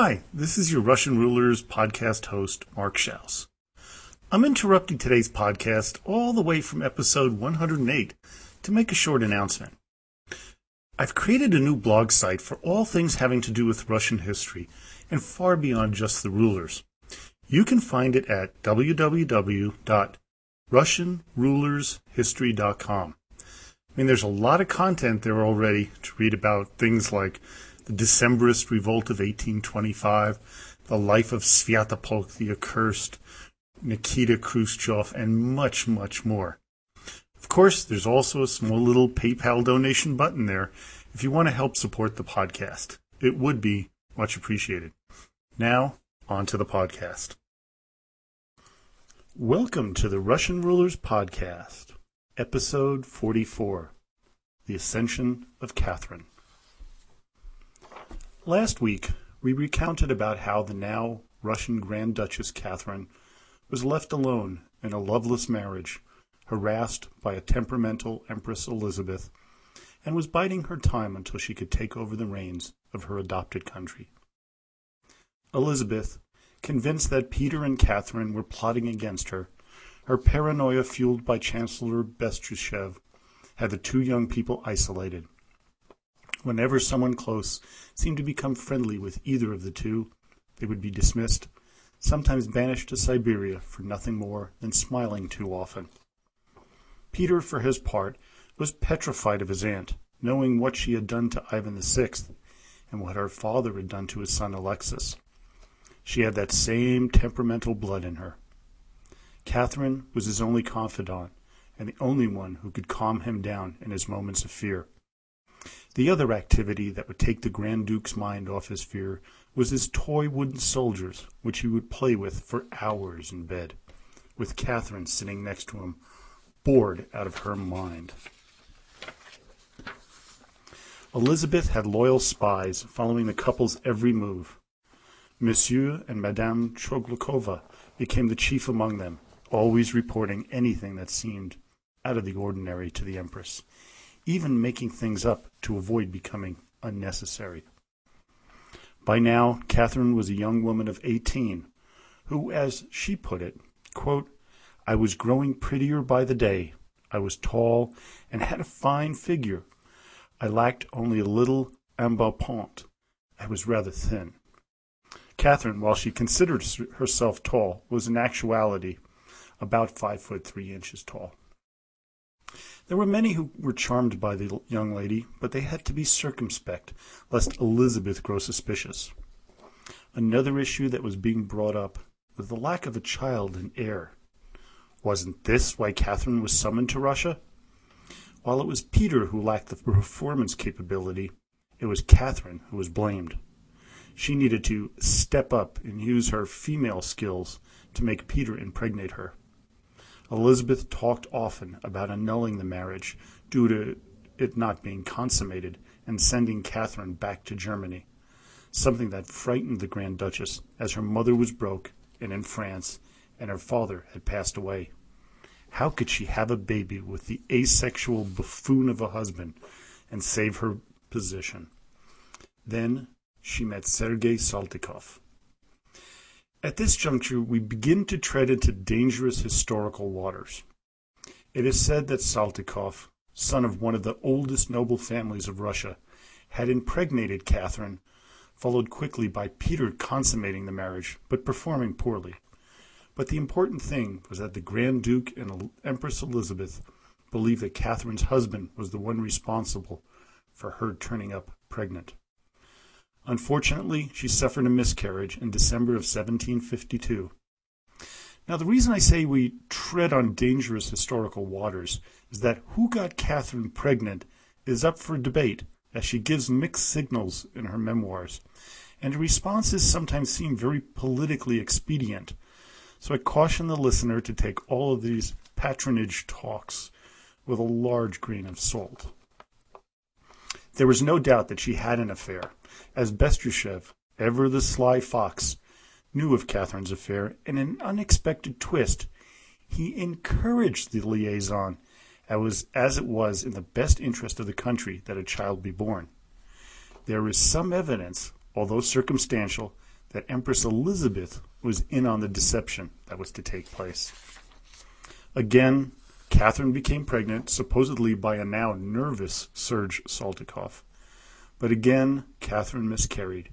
Hi, this is your Russian Rulers podcast host, Mark Schaus. I'm interrupting today's podcast all the way from episode 108 to make a short announcement. I've created a new blog site for all things having to do with Russian history and far beyond just the rulers. You can find it at www.russianrulershistory.com. I mean, there's a lot of content there already to read about things like the Decembrist Revolt of 1825, the life of Svyatopolk the Accursed, Nikita Khrushchev, and much, much more. Of course, there's also a small little PayPal donation button there if you want to help support the podcast. It would be much appreciated. Now, on to the podcast. Welcome to the Russian Rulers Podcast, Episode 44, The Ascension of Catherine. Last week, we recounted about how the now Russian Grand Duchess Catherine was left alone in a loveless marriage, harassed by a temperamental Empress Elizabeth, and was biding her time until she could take over the reins of her adopted country. Elizabeth, convinced that Peter and Catherine were plotting against her, her paranoia fueled by Chancellor Bestuchev, had the two young people isolated. Whenever someone close seemed to become friendly with either of the two, they would be dismissed, sometimes banished to Siberia for nothing more than smiling too often. Peter, for his part, was petrified of his aunt, knowing what she had done to Ivan VI and what her father had done to his son Alexis. She had that same temperamental blood in her. Catherine was his only confidant and the only one who could calm him down in his moments of fear. The other activity that would take the Grand Duke's mind off his fear was his toy wooden soldiers, which he would play with for hours in bed, with Catherine sitting next to him, bored out of her mind. Elizabeth had loyal spies following the couple's every move. Monsieur and Madame Choglukova became the chief among them, always reporting anything that seemed out of the ordinary to the Empress, even making things up to avoid becoming unnecessary. By now, Catherine was a young woman of 18, who, as she put it, quote, "I was growing prettier by the day. I was tall and had a fine figure. I lacked only a little embonpoint. I was rather thin." Catherine, while she considered herself tall, was in actuality about 5'3" tall. There were many who were charmed by the young lady, but they had to be circumspect, lest Elizabeth grow suspicious. Another issue that was being brought up was the lack of a child and heir. Wasn't this why Catherine was summoned to Russia? While it was Peter who lacked the performance capability, it was Catherine who was blamed. She needed to step up and use her female skills to make Peter impregnate her. Elizabeth talked often about annulling the marriage due to it not being consummated and sending Catherine back to Germany, something that frightened the Grand Duchess as her mother was broke and in France and her father had passed away. How could she have a baby with the asexual buffoon of a husband and save her position? Then she met Sergei Saltykov. At this juncture, we begin to tread into dangerous historical waters. It is said that Saltykov, son of one of the oldest noble families of Russia, had impregnated Catherine, followed quickly by Peter consummating the marriage, but performing poorly. But the important thing was that the Grand Duke and Empress Elizabeth believed that Catherine's husband was the one responsible for her turning up pregnant. Unfortunately, she suffered a miscarriage in December of 1752. Now, the reason I say we tread on dangerous historical waters is that who got Catherine pregnant is up for debate, as she gives mixed signals in her memoirs, and her responses sometimes seem very politically expedient. So I caution the listener to take all of these patronage talks with a large grain of salt. There was no doubt that she had an affair, as Bestuchev, ever the sly fox, knew of Catherine's affair, and in an unexpected twist, he encouraged the liaison, as it was in the best interest of the country that a child be born. There is some evidence, although circumstantial, that Empress Elizabeth was in on the deception that was to take place. Again, Catherine became pregnant, supposedly by a now nervous Serge Saltykov. But again, Catherine miscarried.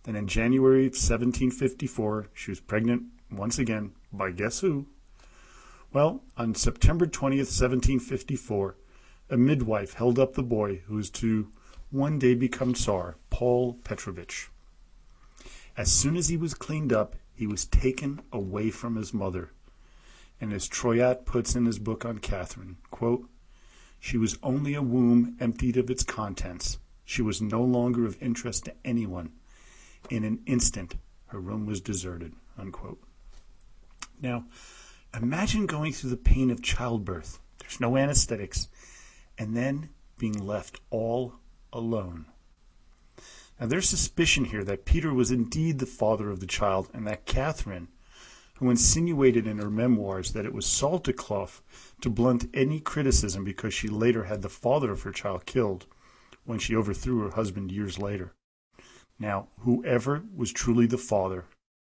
Then in January of 1754, she was pregnant once again by guess who? Well, on September 20th, 1754, a midwife held up the boy who was to one day become Tsar, Paul Petrovich. As soon as he was cleaned up, he was taken away from his mother. And as Troyat puts in his book on Catherine, quote, "She was only a womb emptied of its contents. She was no longer of interest to anyone. In an instant, her room was deserted," unquote. Now, imagine going through the pain of childbirth. There's no anesthetics. And then being left all alone. Now, there's suspicion here that Peter was indeed the father of the child, and that Catherine, who insinuated in her memoirs that it was Saltykov to blunt any criticism because she later had the father of her child killed when she overthrew her husband years later. Now, whoever was truly the father,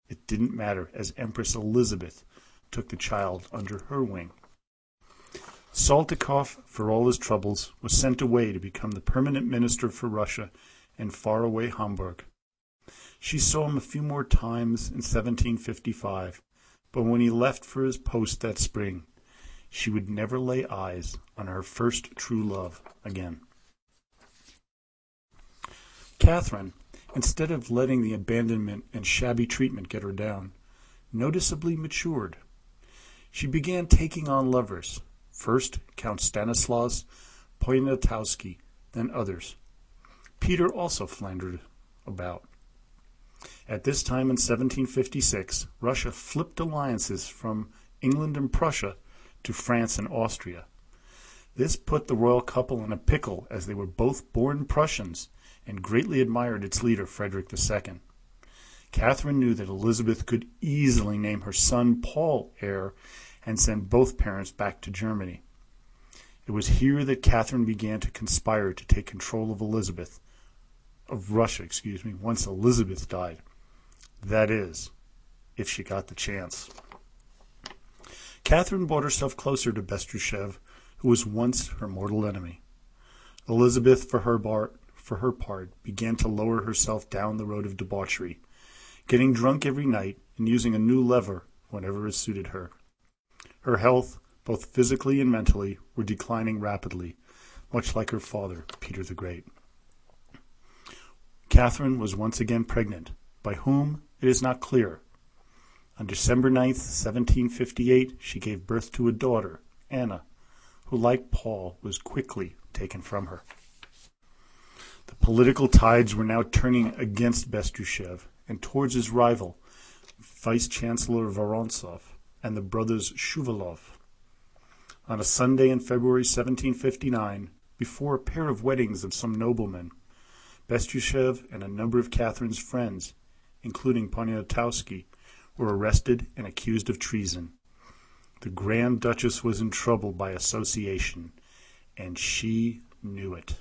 it didn't matter, as Empress Elizabeth took the child under her wing. Saltykov, for all his troubles, was sent away to become the permanent minister for Russia in faraway Hamburg. She saw him a few more times in 1755, but when he left for his post that spring, she would never lay eyes on her first true love again. Catherine, instead of letting the abandonment and shabby treatment get her down, noticeably matured. She began taking on lovers, first Count Stanislaus Poniatowski, then others. Peter also floundered about. At this time in 1756, Russia flipped alliances from England and Prussia to France and Austria. This put the royal couple in a pickle, as they were both born Prussians and greatly admired its leader, Frederick II. Catherine knew that Elizabeth could easily name her son Paul heir and send both parents back to Germany. It was here that Catherine began to conspire to take control of Russia, once Elizabeth died. That is, if she got the chance. Catherine brought herself closer to Bestuchev, who was once her mortal enemy. Elizabeth, for her part, began to lower herself down the road of debauchery, getting drunk every night and using a new lever whenever it suited her. Her health, both physically and mentally, were declining rapidly, much like her father, Peter the Great. Catherine was once again pregnant. By whom, it is not clear. On December 9th, 1758, she gave birth to a daughter, Anna, who, like Paul, was quickly taken from her. The political tides were now turning against Bestuchev and towards his rival, Vice-Chancellor Vorontsov, and the brothers Shuvalov. On a Sunday in February 1759, before a pair of weddings of some noblemen, Bestuchev and a number of Catherine's friends, including Poniatowski, were arrested and accused of treason. The Grand Duchess was in trouble by association, and she knew it.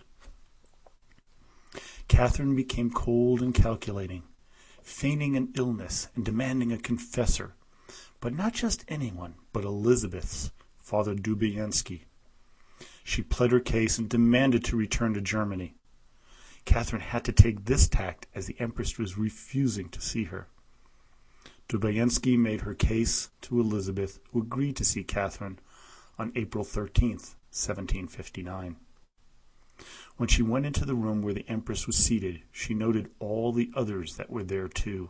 Catherine became cold and calculating, feigning an illness and demanding a confessor, but not just anyone, but Elizabeth's, Father Dubiensky. She pled her case and demanded to return to Germany. Catherine had to take this tact as the Empress was refusing to see her. Dubiensky made her case to Elizabeth, who agreed to see Catherine on April 13th, 1759. When she went into the room where the Empress was seated, she noted all the others that were there too.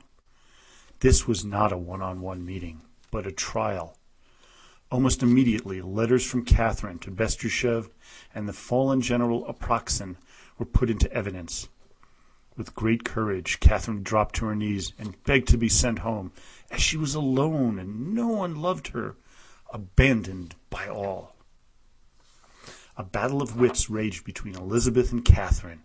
This was not a one-on-one meeting, but a trial. Almost immediately, letters from Catherine to Bestuchev and the fallen General Apraksin were put into evidence. With great courage, Catherine dropped to her knees and begged to be sent home, as she was alone and no one loved her, abandoned by all. A battle of wits raged between Elizabeth and Catherine,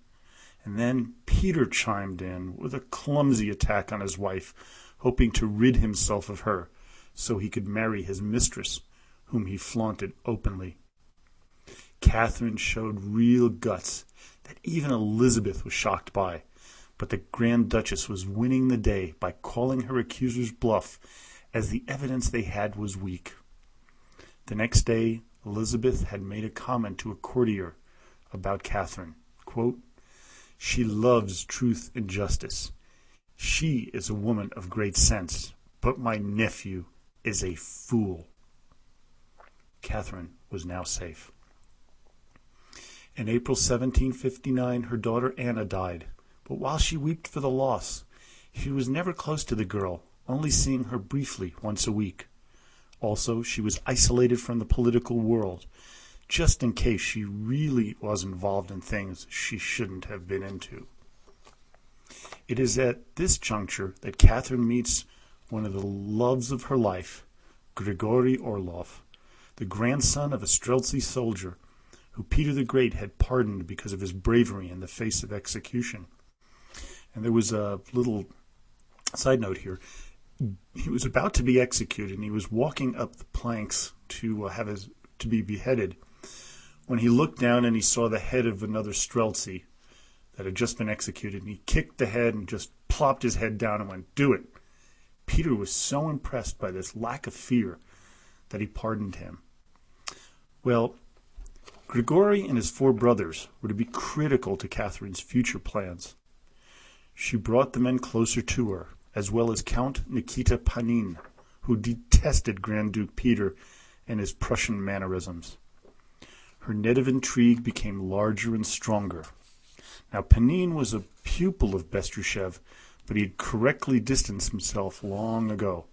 and then Peter chimed in with a clumsy attack on his wife, hoping to rid himself of her so he could marry his mistress, whom he flaunted openly. Catherine showed real guts that even Elizabeth was shocked by, But the Grand Duchess was winning the day by calling her accusers bluff, as the evidence they had was weak. The next day, Elizabeth had made a comment to a courtier about Catherine. Quote, "She loves truth and justice. She is a woman of great sense, but my nephew is a fool." Catherine was now safe. In April 1759, her daughter Anna died, but while she wept for the loss, she was never close to the girl, only seeing her briefly once a week. Also, she was isolated from the political world, just in case she really was involved in things she shouldn't have been into. It is at this juncture that Catherine meets one of the loves of her life, Grigory Orlov, the grandson of a Streltsy soldier who Peter the Great had pardoned because of his bravery in the face of execution. And there was a little side note here. He was about to be executed, and he was walking up the planks to be beheaded, when he looked down and he saw the head of another Streltsy that had just been executed, and he kicked the head and just plopped his head down and went, "Do it." Peter was so impressed by this lack of fear that he pardoned him. Well, Grigory and his 4 brothers were to be critical to Catherine's future plans. She brought the men closer to her, as well as Count Nikita Panin, who detested Grand Duke Peter and his Prussian mannerisms. Her net of intrigue became larger and stronger. Now, Panin was a pupil of Bestrushev, but he had correctly distanced himself long ago,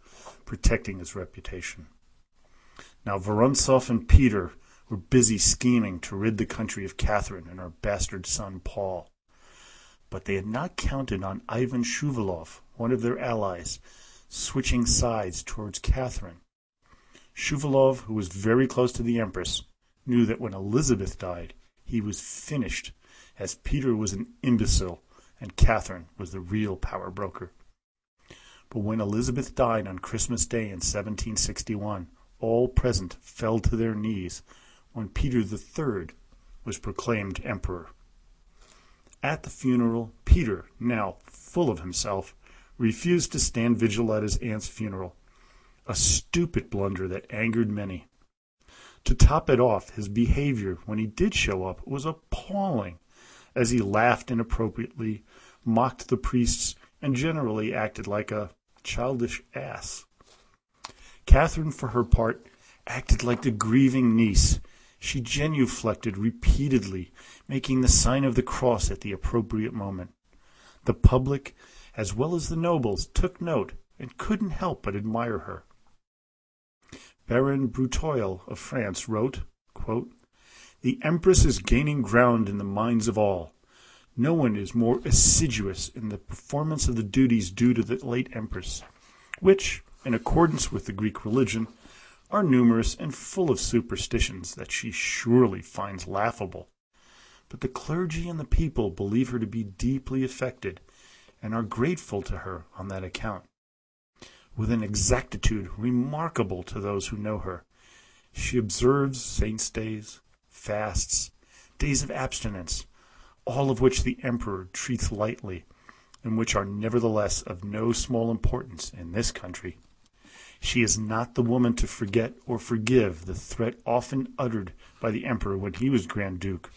protecting his reputation. Now, Vorontsov and Peter were busy scheming to rid the country of Catherine and her bastard son Paul. But they had not counted on Ivan Shuvalov, one of their allies, switching sides towards Catherine. Shuvalov, who was very close to the Empress, knew that when Elizabeth died, he was finished, as Peter was an imbecile and Catherine was the real power broker. But when Elizabeth died on Christmas Day in 1761, all present fell to their knees when Peter III was proclaimed emperor. At the funeral, Peter, now full of himself, refused to stand vigil at his aunt's funeral, a stupid blunder that angered many. To top it off, his behavior when he did show up was appalling, as he laughed inappropriately, mocked the priests, and generally acted like a childish ass. Catherine, for her part, acted like the grieving niece. She genuflected repeatedly, making the sign of the cross at the appropriate moment. The public, as well as the nobles, took note and couldn't help but admire her. Baron Breteuil of France wrote, quote, "The Empress is gaining ground in the minds of all. No one is more assiduous in the performance of the duties due to the late Empress, which, in accordance with the Greek religion, are numerous and full of superstitions that she surely finds laughable. But the clergy and the people believe her to be deeply affected, and are grateful to her on that account. With an exactitude remarkable to those who know her, she observes saints' days, fasts, days of abstinence, all of which the emperor treats lightly, and which are nevertheless of no small importance in this country. She is not the woman to forget or forgive the threat often uttered by the emperor when he was Grand Duke,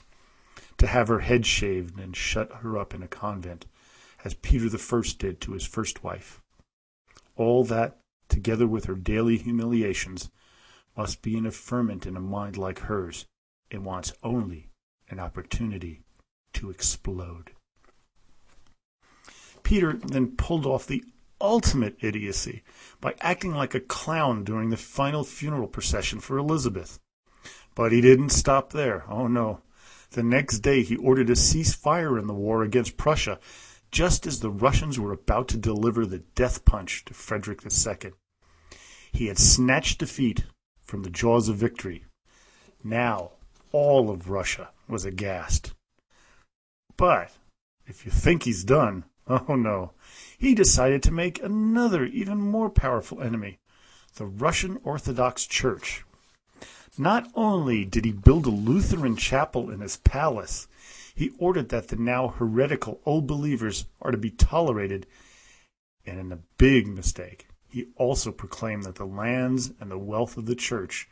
to have her head shaved and shut her up in a convent, as Peter I did to his first wife. All that, together with her daily humiliations, must be an affirmment in a mind like hers. It wants only an opportunity to explode." Peter then pulled off the ultimate idiocy by acting like a clown during the final funeral procession for Elizabeth. But he didn't stop there. Oh no. The next day he ordered a ceasefire in the war against Prussia, just as the Russians were about to deliver the death punch to Frederick II. He had snatched defeat from the jaws of victory. Now all of Russia was aghast. But if you think he's done, oh no, he decided to make another even more powerful enemy, the Russian Orthodox Church. Not only did he build a Lutheran chapel in his palace, He ordered that the now heretical old believers are to be tolerated, and in a big mistake, he also proclaimed that the lands and the wealth of the church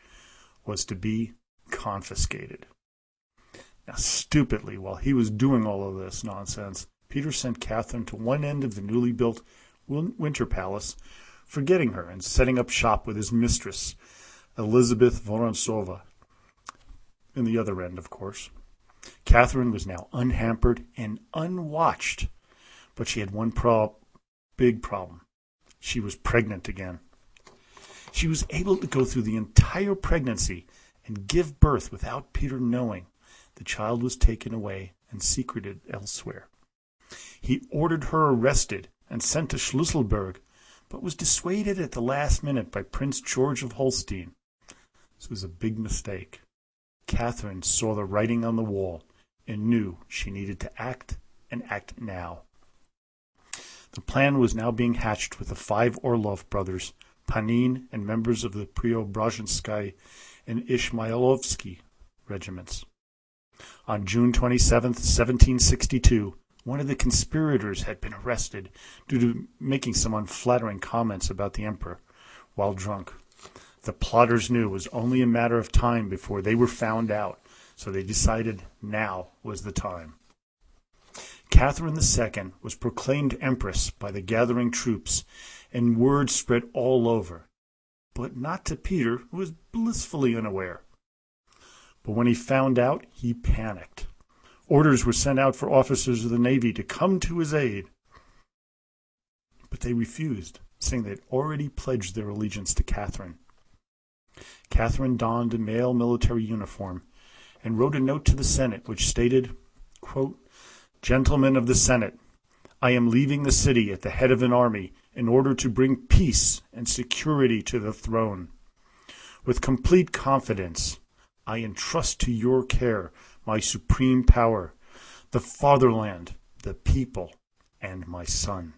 was to be confiscated. Now, stupidly, while he was doing all of this nonsense, Peter sent Catherine to one end of the newly built Winter Palace, forgetting her and setting up shop with his mistress, Elizabeth Vorontsova, in the other end, of course. Catherine was now unhampered and unwatched, but she had one big problem. She was pregnant again. She was able to go through the entire pregnancy and give birth without Peter knowing. The child was taken away and secreted elsewhere. He ordered her arrested and sent to Schlüsselburg, but was dissuaded at the last minute by Prince George of Holstein. This was a big mistake. Catherine saw the writing on the wall and knew she needed to act, and act now. The plan was now being hatched with the 5 Orlov brothers, Panin, and members of the Preobrazhensky and Ishmailovsky regiments. On June 27, 1762, one of the conspirators had been arrested due to making some unflattering comments about the emperor while drunk. The plotters knew it was only a matter of time before they were found out, so they decided now was the time. Catherine II was proclaimed empress by the gathering troops, and word spread all over, but not to Peter, who was blissfully unaware. But when he found out, he panicked. Orders were sent out for officers of the Navy to come to his aid, but they refused, saying they had already pledged their allegiance to Catherine. Catherine donned a male military uniform and wrote a note to the Senate which stated, quote, "Gentlemen of the Senate, I am leaving the city at the head of an army in order to bring peace and security to the throne. With complete confidence, I entrust to your care my supreme power, the fatherland, the people, and my son."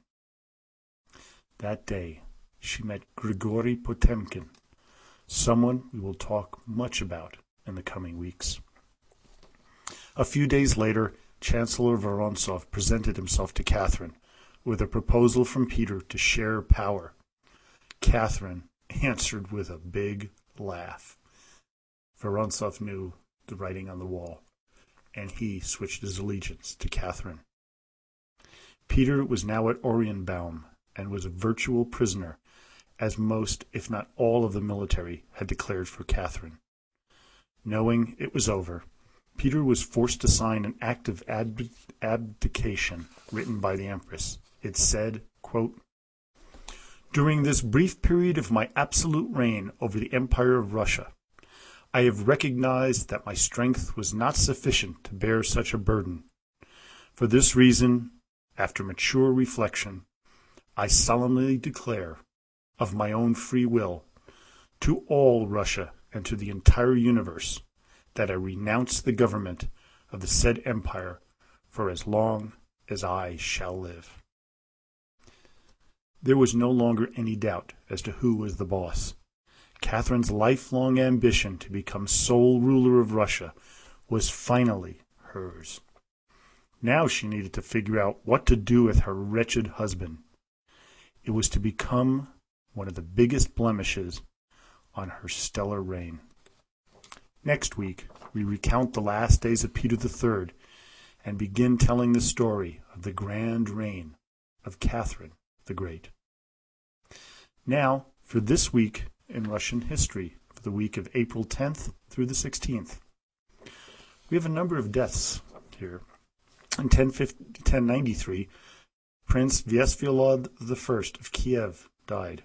That day, she met Grigory Potemkin, someone we will talk much about in the coming weeks. A few days later, Chancellor Vorontsov presented himself to Catherine with a proposal from Peter to share power. Catherine answered with a big laugh. Vorontsov knew the writing on the wall, and he switched his allegiance to Catherine. Peter was now at Orienbaum and was a virtual prisoner, as most, if not all, of the military had declared for Catherine. Knowing it was over, Peter was forced to sign an act of abdication written by the Empress. It said, quote, "During this brief period of my absolute reign over the Empire of Russia, I have recognized that my strength was not sufficient to bear such a burden. For this reason, after mature reflection, I solemnly declare, of my own free will, to all Russia and to the entire universe, that I renounce the government of the said empire for as long as I shall live." There was no longer any doubt as to who was the boss. Catherine's lifelong ambition to become sole ruler of Russia was finally hers. Now she needed to figure out what to do with her wretched husband. It was to become one of the biggest blemishes on her stellar reign. Next week, we recount the last days of Peter III and begin telling the story of the grand reign of Catherine the Great. Now, for this week in Russian history, for the week of April 10th through the 16th. We have a number of deaths here. In 1093, Prince Vyacheslav I of Kiev died.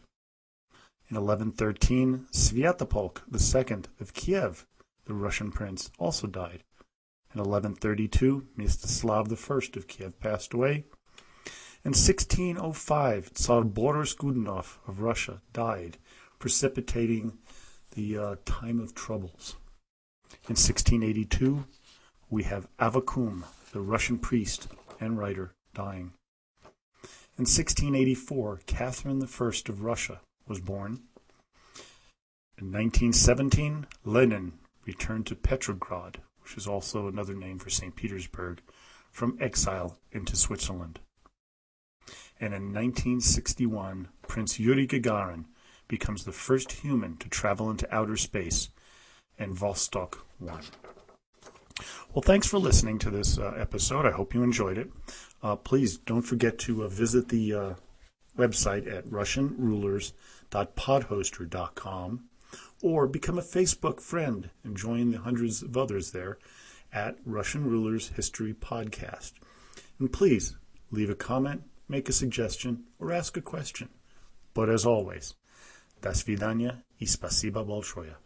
In 1113, Sviatopolk II of Kiev, the Russian prince, also died. In 1132, Mstislav I of Kiev passed away. In 1605, Tsar Boris Godunov of Russia died, precipitating the time of troubles. In 1682, we have Avakum, the Russian priest and writer, dying. In 1684, Catherine I of Russia was born. In 1917, Lenin returned to Petrograd, which is also another name for St. Petersburg, from exile into Switzerland. And in 1961, Prince Yuri Gagarin becomes the first human to travel into outer space, and Vostok 1. Well, thanks for listening to this episode. I hope you enjoyed it. Please don't forget to visit the website at russianrulers.podhoster.com or become a Facebook friend and join the hundreds of others there at Russian Rulers History Podcast. And please leave a comment, make a suggestion, or ask a question. But as always, до свидания и спасибо большое.